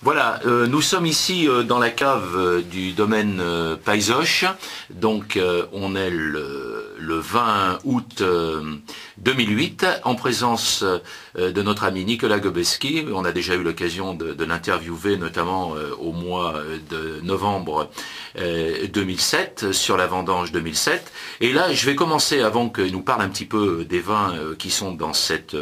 Voilà, nous sommes ici dans la cave du domaine Paizoche. Donc on est le 20 août 2008 en présence de notre ami Nicolas Gobeski. On a déjà eu l'occasion de l'interviewer notamment au mois de novembre 2007 sur la vendange 2007. Et là je vais commencer, avant qu'il nous parle un petit peu des vins qui sont dans cette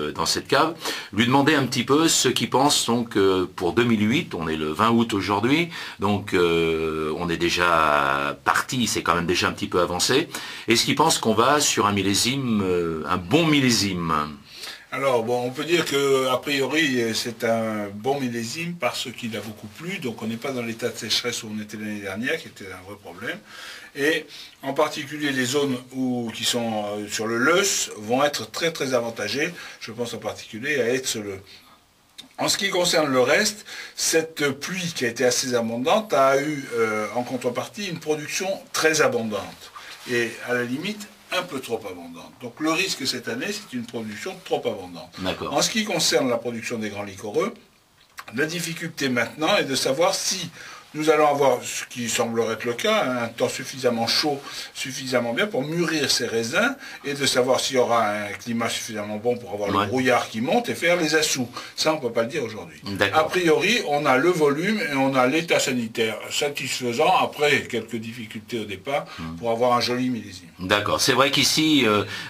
cave, lui demander un petit peu ce qu'il pense donc pour 2008. On est le 20 août aujourd'hui, donc on est déjà parti, c'est quand même déjà un petit peu avancé. Est-ce qu'il pense qu'on va sur un millésime, un bon millésime? Alors bon, on peut dire que a priori c'est un bon millésime parce qu'il a beaucoup plu, donc on n'est pas dans l'état de sécheresse où on était l'année dernière, qui était un vrai problème. Et en particulier les zones qui sont sur le Leuce vont être très très avantagées. Je pense en particulier à Etzeleu. En ce qui concerne le reste, cette pluie qui a été assez abondante a eu en contrepartie une production très abondante et à la limite un peu trop abondante. Donc le risque cette année, c'est une production trop abondante. En ce qui concerne la production des grands liquoreux, la difficulté maintenant est de savoir si nous allons avoir, ce qui semblerait être le cas, un temps suffisamment chaud, suffisamment bien pour mûrir ces raisins et de savoir s'il y aura un climat suffisamment bon pour avoir le brouillard qui monte et faire les assous. Ça, on ne peut pas le dire aujourd'hui. A priori, on a le volume et on a l'état sanitaire satisfaisant, après quelques difficultés au départ, pour avoir un joli millésime. D'accord. C'est vrai qu'ici,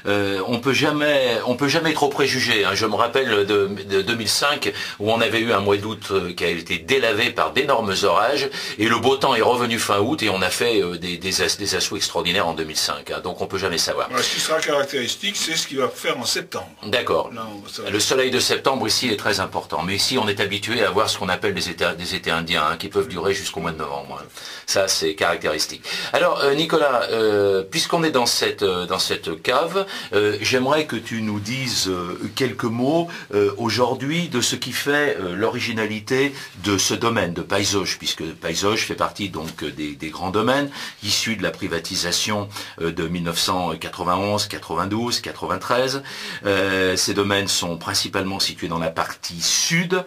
on peut jamais trop préjuger. Hein. Je me rappelle de 2005, où on avait eu un mois d'août qui a été délavé par d'énormes orages. Et le beau temps est revenu fin août et on a fait des assauts extraordinaires en 2005. Hein, donc on peut jamais savoir. Alors, ce qui sera caractéristique, c'est ce qu'il va faire en septembre. D'accord. Le soleil de septembre ici est très important. Mais ici on est habitué à voir ce qu'on appelle des étés indiens, hein, qui peuvent durer jusqu'au mois de novembre. Hein. Ça c'est caractéristique. Alors Nicolas, puisqu'on est dans cette cave, j'aimerais que tu nous dises quelques mots aujourd'hui de ce qui fait l'originalité de ce domaine de Paizoche, puisque Paizoche fait partie donc des grands domaines issus de la privatisation de 1991, 92, 93. Ces domaines sont principalement situés dans la partie sud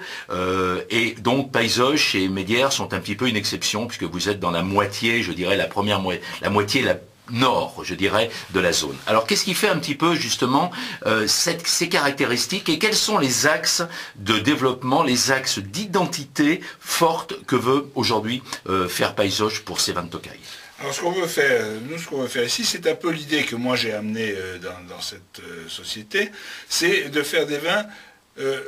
et donc Paizoche et Médières sont un petit peu une exception puisque vous êtes dans la moitié, je dirais la moitié nord, je dirais, de la zone. Alors, qu'est-ce qui fait un petit peu, justement, ces caractéristiques et quels sont les axes de développement, les axes d'identité forte que veut aujourd'hui faire Paizoche pour ses vins de Tokaï? Alors, ce qu'on veut faire ici, c'est un peu l'idée que moi j'ai amenée dans cette société, c'est de faire des vins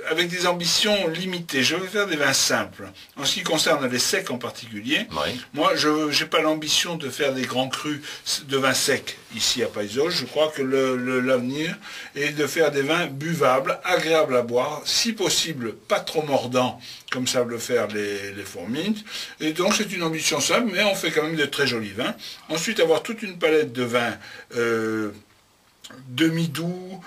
avec des ambitions limitées. Je veux faire des vins simples. En ce qui concerne les secs en particulier, moi je n'ai pas l'ambition de faire des grands crus de vins secs ici à Paizoche. Je crois que l'avenir est de faire des vins buvables, agréables à boire, si possible pas trop mordants comme savent le faire les fourmines. Et donc c'est une ambition simple, mais on fait quand même de très jolis vins. Ensuite avoir toute une palette de vins demi-doux,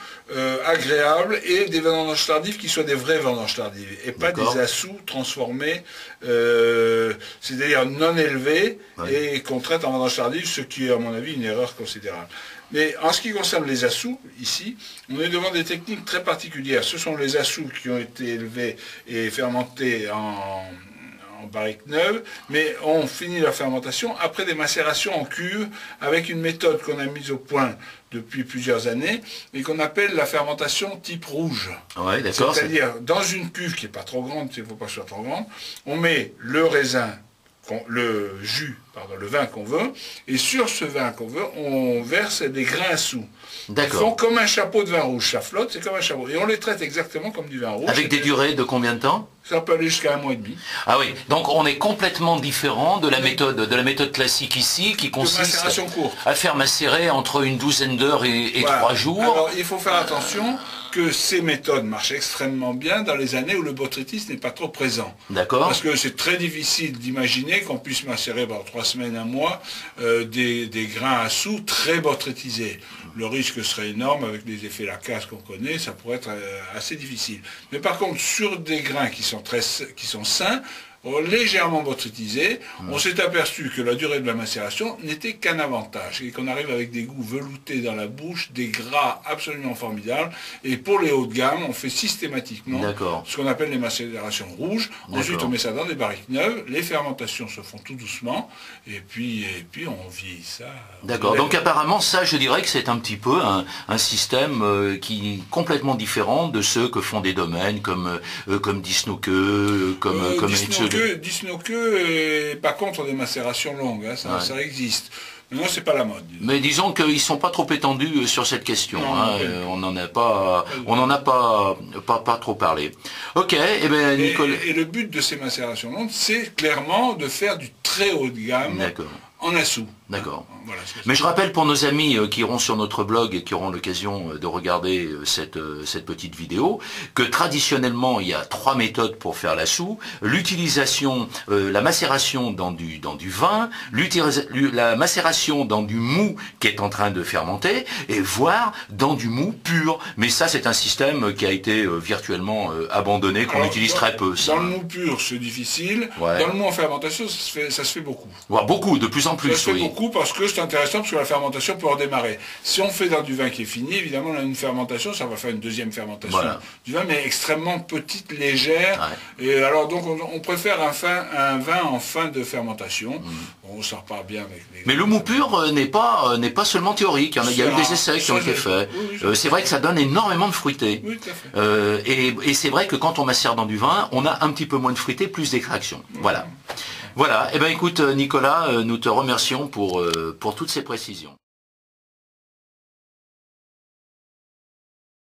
agréables, et des vendanges tardives qui soient des vraies vendanges tardives, et pas des assous transformés, c'est-à-dire non élevés, et qu'on traite en vendange tardive, ce qui est à mon avis une erreur considérable. Mais en ce qui concerne les assous, ici, on est devant des techniques très particulières. Ce sont les assous qui ont été élevés et fermentés en barrique neuve, mais on finit la fermentation après des macérations en cuve avec une méthode qu'on a mise au point depuis plusieurs années et qu'on appelle la fermentation type rouge. Ouais, d'accord. C'est-à-dire dans une cuve qui n'est pas trop grande, il ne faut pas que ce soit trop grande, on met le raisin, le vin qu'on veut, et sur ce vin qu'on veut, on verse des grains à sous. Ils font comme un chapeau de vin rouge, ça flotte, c'est comme un chapeau. Et on les traite exactement comme du vin rouge. Avec des durées de combien de temps? Ça peut aller jusqu'à 1 mois et demi. Ah oui, donc on est complètement différent de la méthode classique ici, qui consiste à faire macérer entre une douzaine d'heures et 3 jours. Alors il faut faire attention que ces méthodes marchent extrêmement bien dans les années où le botrytis n'est pas trop présent. D'accord. Parce que c'est très difficile d'imaginer qu'on puisse macérer pendant 3 semaines, 1 mois, des grains à sous très botrytisés. Le risque serait énorme avec les effets Lacasse qu'on connaît, ça pourrait être assez difficile. Mais par contre, sur des grains qui sont sains, légèrement botrytisé. On s'est aperçu que la durée de la macération n'était qu'un avantage et qu'on arrive avec des goûts veloutés dans la bouche, des gras absolument formidables. Et pour les hauts de gamme, on fait systématiquement ce qu'on appelle les macérations rouges. Ensuite, on met ça dans des barriques neuves. Les fermentations se font tout doucement et puis on vieillit ça. D'accord. Donc apparemment, ça, je dirais que c'est un petit peu un système qui est complètement différent de ceux que font des domaines comme Disnoke, comme Disnoke n'est pas contre des macérations longues, hein, ça existe. Mais non, c'est pas la mode. Mais disons qu'ils ne sont pas trop étendus sur cette question. Non, hein. On n'en a pas trop parlé. Ok, et bien Nicolas. Et le but de ces macérations longues, c'est clairement de faire du très haut de gamme en assou. D'accord. Voilà, mais je rappelle pour nos amis qui iront sur notre blog et qui auront l'occasion de regarder cette petite vidéo, que traditionnellement il y a 3 méthodes pour faire la soupe. L'utilisation, la macération dans du vin, la macération dans du mou qui est en train de fermenter, et voire dans du mou pur. Mais ça c'est un système qui a été virtuellement abandonné, qu'on utilise très peu. Ça. Dans le mou pur c'est difficile, dans le mou en fermentation ça se fait beaucoup. Ouais, beaucoup, de plus en plus. Ça se fait beaucoup parce que c'est intéressant parce que la fermentation peut redémarrer. Si on fait dans du vin qui est fini, évidemment on a une fermentation, ça va faire une deuxième fermentation du vin, mais extrêmement petite, légère. Et alors donc on préfère un vin en fin de fermentation. On s'en repart bien avec les... Mais le mou pur n'est pas seulement théorique, il y a eu des essais qui ont été faits. C'est vrai que ça donne énormément de fruité. Oui, tout à fait. Et c'est vrai que quand on macère dans du vin, on a un petit peu moins de fruité, plus d'extraction. Voilà. Voilà, eh bien écoute Nicolas, nous te remercions pour toutes ces précisions.